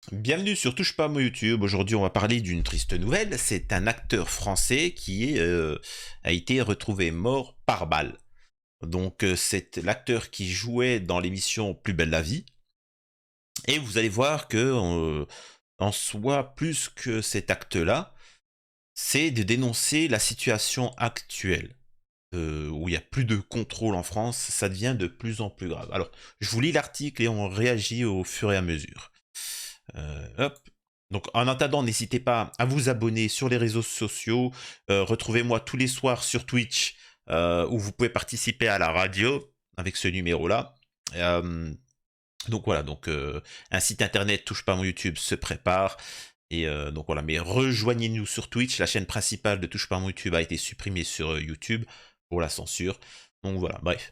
Bienvenue sur Touche pas à mon YouTube. Aujourd'hui, on va parler d'une triste nouvelle. C'est un acteur français a été retrouvé mort par balle. C'est l'acteur qui jouait dans l'émission Plus belle la vie. Et vous allez voir que, en soi, plus que cet acte-là, c'est de dénoncer la situation actuelle. Où il n'y a plus de contrôle en France, ça devient de plus en plus grave. Alors, je vous lis l'article et on réagit au fur et à mesure. Hop. Donc en attendant, n'hésitez pas à vous abonner sur les réseaux sociaux. Retrouvez-moi tous les soirs sur Twitch où vous pouvez participer à la radio avec ce numéro-là. Euh, un site internet Touche pas mon YouTube se prépare. Donc voilà, mais rejoignez-nous sur Twitch. La chaîne principale de Touche pas mon YouTube a été supprimée sur YouTube pour la censure. Donc voilà, bref.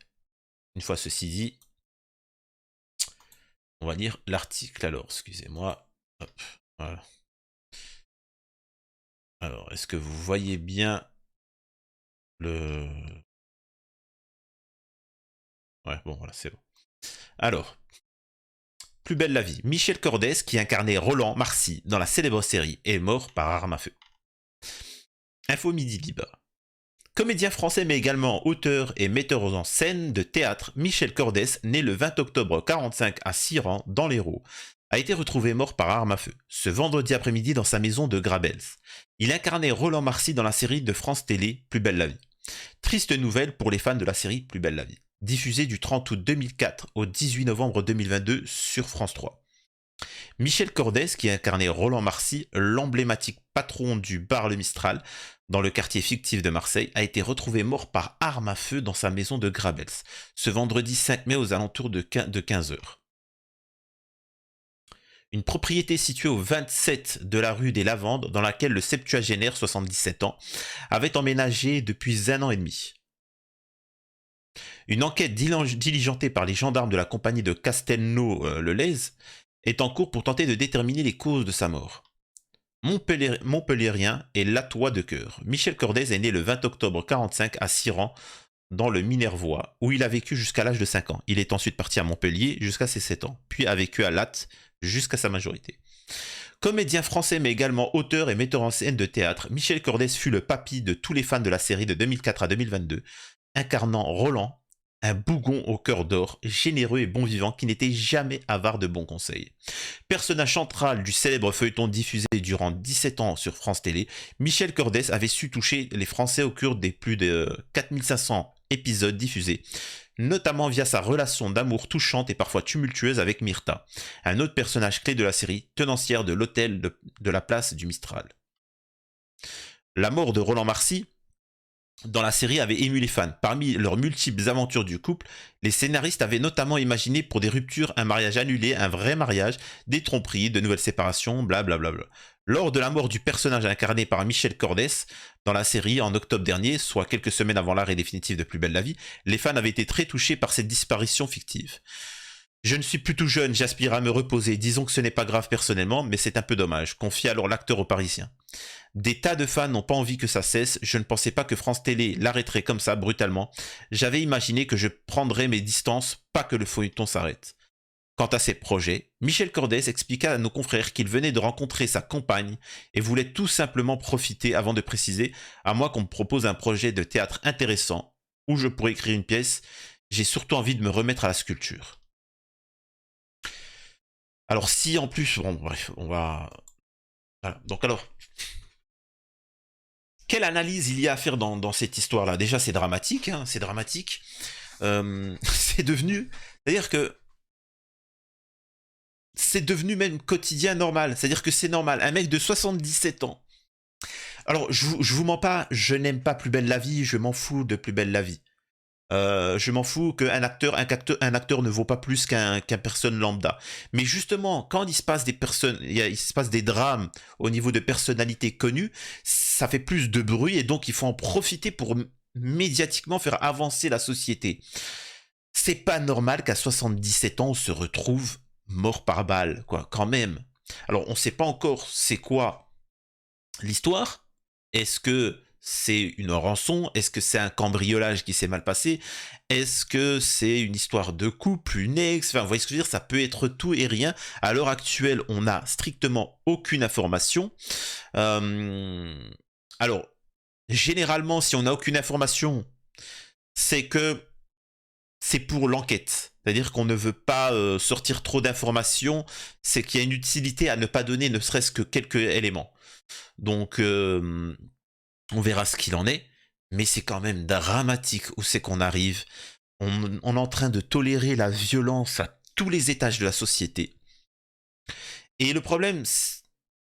Une fois ceci dit, on va lire l'article alors, excusez-moi. Hop, voilà. Alors, est-ce que vous voyez bien le... Ouais, bon, voilà, c'est bon. Alors, Plus belle la vie. Michel Cordès, qui incarnait Roland Marcy dans la célèbre série, est mort par arme à feu. Info Midi Libre. Comédien français mais également auteur et metteur en scène de théâtre, Michel Cordès, né le 20 octobre 1945 à Siran, dans l'Hérault, a été retrouvé mort par arme à feu, ce vendredi après-midi dans sa maison de Grabels. Il incarnait Roland Marcy dans la série de France Télé, Plus belle la vie. Triste nouvelle pour les fans de la série Plus belle la vie. Diffusée du 30 août 2004 au 18 novembre 2022 sur France 3. Michel Cordès, qui incarnait Roland Marcy, l'emblématique patron du bar Le Mistral, dans le quartier fictif de Marseille, a été retrouvé mort par arme à feu dans sa maison de Grabels, ce vendredi 5 mai aux alentours de 15 heures. Une propriété située au 27 de la rue des Lavandes, dans laquelle le septuagénaire, 77 ans, avait emménagé depuis 1 an et demi. Une enquête diligentée par les gendarmes de la compagnie de Castelnau-le-Lez est en cours pour tenter de déterminer les causes de sa mort. Montpellierien et latois de cœur, Michel Cordès est né le 20 octobre 1945 à Siran, dans le Minervois, où il a vécu jusqu'à l'âge de 5 ans. Il est ensuite parti à Montpellier jusqu'à ses 7 ans, puis a vécu à Latte jusqu'à sa majorité. Comédien français mais également auteur et metteur en scène de théâtre, Michel Cordès fut le papy de tous les fans de la série de 2004 à 2022, incarnant Roland, un bougon au cœur d'or, généreux et bon vivant qui n'était jamais avare de bons conseils. Personnage central du célèbre feuilleton diffusé durant 17 ans sur France Télé, Michel Cordès avait su toucher les Français au cours des plus de 4500 épisodes diffusés, notamment via sa relation d'amour touchante et parfois tumultueuse avec Myrtha, un autre personnage clé de la série, tenancière de l'hôtel de la place du Mistral. La mort de Roland Marcy dans la série avait ému les fans. Parmi leurs multiples aventures du couple, les scénaristes avaient notamment imaginé pour des ruptures un mariage annulé, un vrai mariage, des tromperies, de nouvelles séparations, blablabla. Lors de la mort du personnage incarné par Michel Cordès dans la série en octobre dernier, soit quelques semaines avant l'arrêt définitif de Plus belle la vie, les fans avaient été très touchés par cette disparition fictive. Je ne suis plus tout jeune, j'aspire à me reposer. Disons que ce n'est pas grave personnellement, mais c'est un peu dommage, confie alors l'acteur aux Parisiens. Des tas de fans n'ont pas envie que ça cesse, je ne pensais pas que France Télé l'arrêterait comme ça, brutalement. J'avais imaginé que je prendrais mes distances, pas que le feuilleton s'arrête. Quant à ses projets, Michel Cordès expliqua à nos confrères qu'il venait de rencontrer sa compagne et voulait tout simplement profiter avant de préciser « à moi qu'on me propose un projet de théâtre intéressant, où je pourrais écrire une pièce, j'ai surtout envie de me remettre à la sculpture ». Alors si en plus, bon bref, on va... Voilà. Donc alors, quelle analyse il y a à faire dans cette histoire-là? Déjà, c'est dramatique, hein, c'est dramatique. C'est devenu... C'est-à-dire que c'est devenu même quotidien normal. C'est-à-dire que c'est normal. Un mec de 77 ans. Alors, je vous mens pas, je n'aime pas Plus belle la vie, je m'en fous de Plus belle la vie. Je m'en fous qu'un acteur ne vaut pas plus qu'un personne lambda. Mais justement, quand il se passe des personnes, il se passe des drames au niveau de personnalités connues, ça fait plus de bruit et donc il faut en profiter pour médiatiquement faire avancer la société. C'est pas normal qu'à 77 ans on se retrouve mort par balle, quoi, quand même. Alors on sait pas encore c'est quoi l'histoire. Est-ce que c'est une rançon? Est-ce que c'est un cambriolage qui s'est mal passé? Est-ce que c'est une histoire de couple, une ex? Enfin, vous voyez ce que je veux dire? Ça peut être tout et rien. À l'heure actuelle, on n'a strictement aucune information. Alors, généralement, si on n'a aucune information, c'est que c'est pour l'enquête. C'est-à-dire qu'on ne veut pas sortir trop d'informations. C'est qu'il y a une utilité à ne pas donner ne serait-ce que quelques éléments. Donc, on verra ce qu'il en est. Mais c'est quand même dramatique où c'est qu'on arrive. On est en train de tolérer la violence à tous les étages de la société. Et le problème,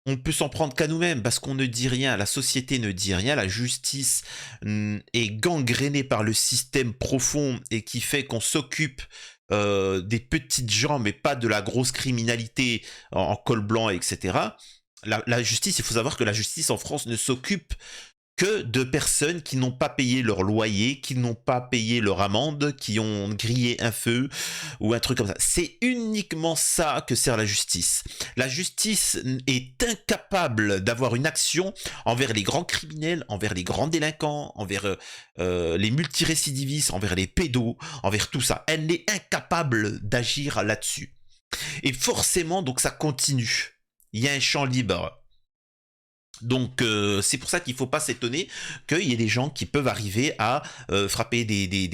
on peut s'en prendre qu'à nous-mêmes parce qu'on ne dit rien, la société ne dit rien, la justice est gangrénée par le système profond et qui fait qu'on s'occupe des petites gens mais pas de la grosse criminalité en col blanc, etc. La justice, il faut savoir que la justice en France ne s'occupe que de personnes qui n'ont pas payé leur loyer, qui n'ont pas payé leur amende, qui ont grillé un feu ou un truc comme ça. C'est uniquement ça que sert la justice. La justice est incapable d'avoir une action envers les grands criminels, envers les grands délinquants, envers les multirécidivistes, envers les pédos, envers tout ça. Elle n'est incapable d'agir là-dessus. Et forcément, donc ça continue. Il y a un champ libre. Donc c'est pour ça qu'il ne faut pas s'étonner qu'il y ait des gens qui peuvent arriver à frapper des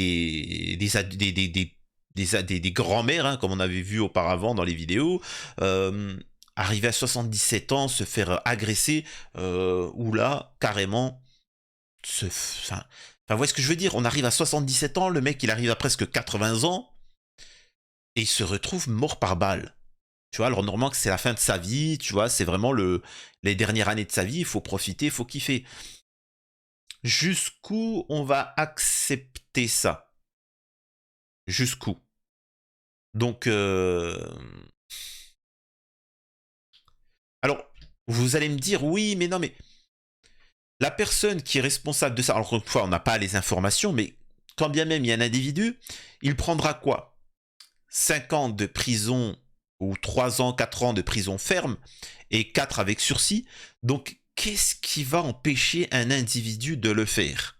grands-mères, hein, comme on avait vu auparavant dans les vidéos, arriver à 77 ans, se faire agresser, ou là, carrément, enfin, vous voyez ce que je veux dire? On arrive à 77 ans, le mec il arrive à presque 80 ans, et il se retrouve mort par balle. Tu vois, alors normalement que c'est la fin de sa vie, tu vois, c'est vraiment les dernières années de sa vie, il faut profiter, il faut kiffer. Jusqu'où on va accepter ça? Jusqu'où? Donc, alors, vous allez me dire, oui, mais non, mais la personne qui est responsable de ça, alors encore une fois, on n'a pas les informations, mais quand bien même il y a un individu, il prendra quoi? 5 ans de prison ou 3 ans, 4 ans de prison ferme et 4 avec sursis. Donc, qu'est-ce qui va empêcher un individu de le faire?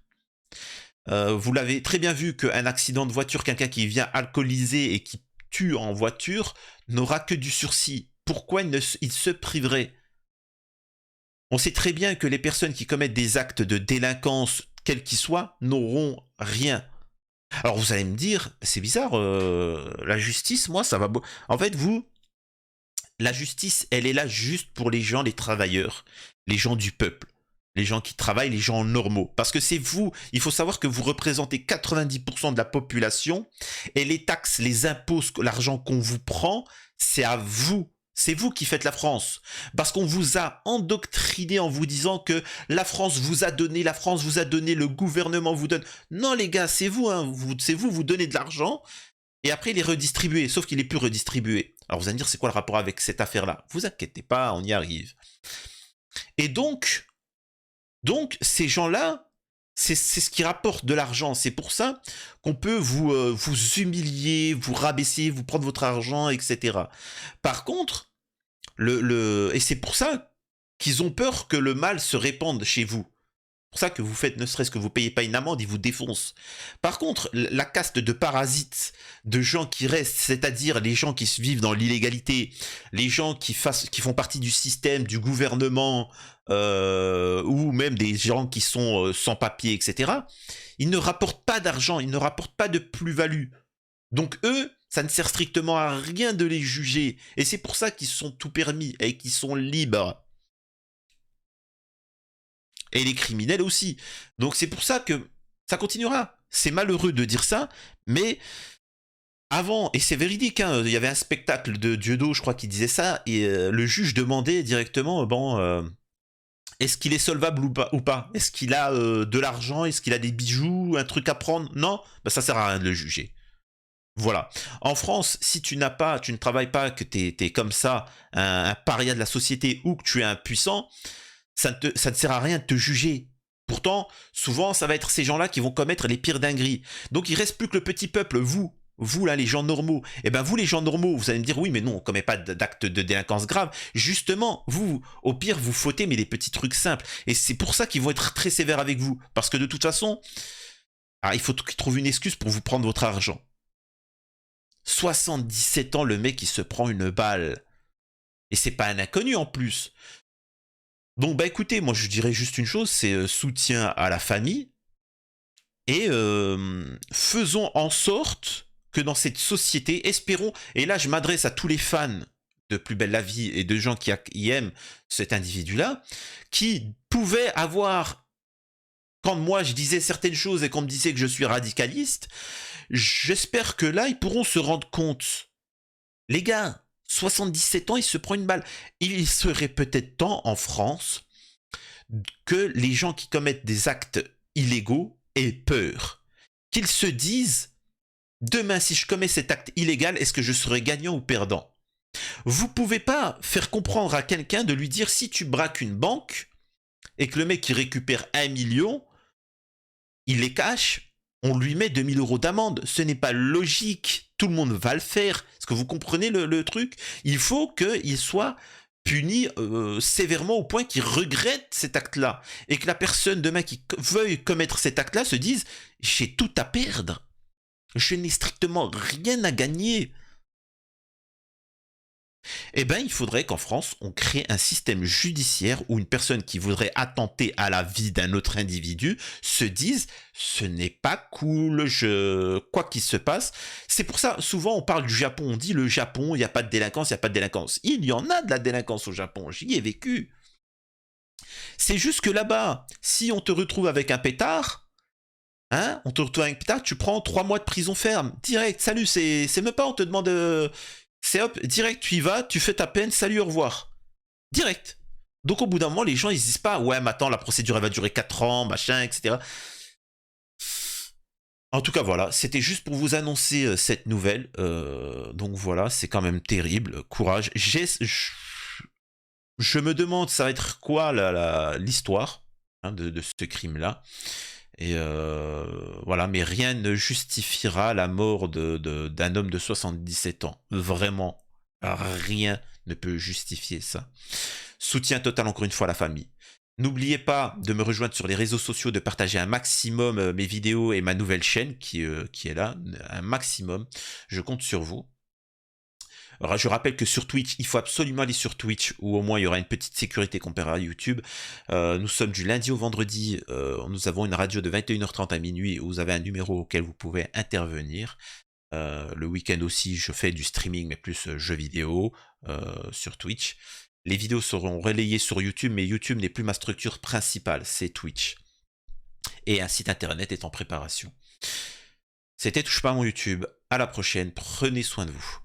Vous l'avez très bien vu qu'un accident de voiture, quelqu'un qui vient alcoolisé et qui tue en voiture, n'aura que du sursis. Pourquoi il se priverait? On sait très bien que les personnes qui commettent des actes de délinquance, quels qu'ils soient, n'auront rien. Alors vous allez me dire, c'est bizarre, la justice, moi, ça va... En fait, la justice, elle est là juste pour les gens, les travailleurs, les gens du peuple, les gens qui travaillent, les gens normaux. Parce que c'est vous, il faut savoir que vous représentez 90% de la population, et les taxes, les impôts, l'argent qu'on vous prend, c'est à vous. C'est vous qui faites la France. Parce qu'on vous a endoctriné en vous disant que la France vous a donné, le gouvernement vous donne. Non les gars, c'est vous, hein, vous donnez de l'argent et après il est redistribué, sauf qu'il est plus redistribué. Alors vous allez me dire, c'est quoi le rapport avec cette affaire-là? Vous inquiétez pas, on y arrive. Et donc ces gens-là, c'est ce qui rapporte de l'argent. C'est pour ça qu'on peut vous humilier, vous rabaisser, vous prendre votre argent, etc. Par contre, et c'est pour ça qu'ils ont peur que le mal se répande chez vous. C'est pour ça que vous faites, ne serait-ce que vous payez pas une amende, ils vous défoncent. Par contre, la caste de parasites, de gens qui restent, c'est-à-dire les gens qui vivent dans l'illégalité, les gens qui font partie du système, du gouvernement, ou même des gens qui sont sans papier, etc., ils ne rapportent pas d'argent, ils ne rapportent pas de plus-value. Donc eux, ça ne sert strictement à rien de les juger. Et c'est pour ça qu'ils sont tout permis et qu'ils sont libres. Et les criminels aussi. Donc c'est pour ça que ça continuera. C'est malheureux de dire ça, mais avant, et c'est véridique, hein, il y avait un spectacle de Dieudo, je crois, qui disait ça, et le juge demandait directement, est-ce qu'il est solvable ou pas? Est-ce qu'il a de l'argent? Est-ce qu'il a des bijoux? Un truc à prendre? Non? Ben, ça sert à rien de le juger. Voilà. En France, si tu ne travailles pas, que tu es comme ça, un paria de la société ou que tu es impuissant, ça ne sert à rien de te juger. Pourtant, souvent, ça va être ces gens-là qui vont commettre les pires dingueries. Donc, il reste plus que le petit peuple, vous. Vous, là, les gens normaux, eh ben vous, les gens normaux, vous allez me dire, oui, mais non, on ne commet pas d'actes de délinquance grave. Justement, vous, au pire, vous fautez, mais des petits trucs simples. Et c'est pour ça qu'ils vont être très sévères avec vous. Parce que de toute façon, il faut qu'ils trouvent une excuse pour vous prendre votre argent. 77 ans, le mec, il se prend une balle. Et c'est pas un inconnu, en plus. Donc, bah écoutez, moi, je dirais juste une chose, c'est soutien à la famille. Et faisons en sorte que dans cette société, espérons, et là je m'adresse à tous les fans de Plus belle la vie et de gens qui aiment cet individu-là, qui pouvaient avoir, quand moi je disais certaines choses et qu'on me disait que je suis radicaliste, j'espère que là ils pourront se rendre compte. Les gars, 77 ans, il se prend une balle. Il serait peut-être temps en France que les gens qui commettent des actes illégaux aient peur. Qu'ils se disent, demain, si je commets cet acte illégal, est-ce que je serai gagnant ou perdant? Vous pouvez pas faire comprendre à quelqu'un de lui dire, si tu braques une banque et que le mec il récupère 1 million, il les cache, on lui met 2 000 € d'amende. Ce n'est pas logique. Tout le monde va le faire. Est-ce que vous comprenez le truc? Il faut qu'il soit puni sévèrement au point qu'il regrette cet acte-là. Et que la personne demain qui veuille commettre cet acte-là se dise, j'ai tout à perdre. Je n'ai strictement rien à gagner. Eh bien, il faudrait qu'en France, on crée un système judiciaire où une personne qui voudrait attenter à la vie d'un autre individu se dise « ce n'est pas cool, quoi qu'il se passe ». C'est pour ça, souvent, on parle du Japon. On dit « le Japon, il n'y a pas de délinquance, il n'y a pas de délinquance ». Il y en a de la délinquance au Japon, j'y ai vécu. C'est juste que là-bas, si on te retrouve avec un pétard, hein, on te retrouve avec un pétard, tu prends 3 mois de prison ferme. Direct, salut, c'est même pas, on te demande... c'est hop, direct, tu y vas, tu fais ta peine, salut, au revoir. Direct. Donc au bout d'un moment, les gens, ils disent pas, ouais, mais attends, la procédure, elle va durer 4 ans, machin, etc. En tout cas, voilà, c'était juste pour vous annoncer cette nouvelle. Donc voilà, c'est quand même terrible. Courage. Je me demande, ça va être quoi l'histoire hein, de ce crime-là. Et voilà, mais rien ne justifiera la mort d'un homme de 77 ans. Vraiment, rien ne peut justifier ça. Soutien total encore une fois à la famille. N'oubliez pas de me rejoindre sur les réseaux sociaux, de partager un maximum mes vidéos et ma nouvelle chaîne qui est là, un maximum. Je compte sur vous. Alors, je rappelle que sur Twitch, il faut absolument aller sur Twitch, où au moins il y aura une petite sécurité comparée à YouTube. Nous sommes du lundi au vendredi, nous avons une radio de 21h30 à minuit, où vous avez un numéro auquel vous pouvez intervenir. Le week-end aussi, je fais du streaming, mais plus jeux vidéo sur Twitch. Les vidéos seront relayées sur YouTube, mais YouTube n'est plus ma structure principale, c'est Twitch. Et un site internet est en préparation. C'était Touche pas à mon YouTube. À la prochaine, prenez soin de vous.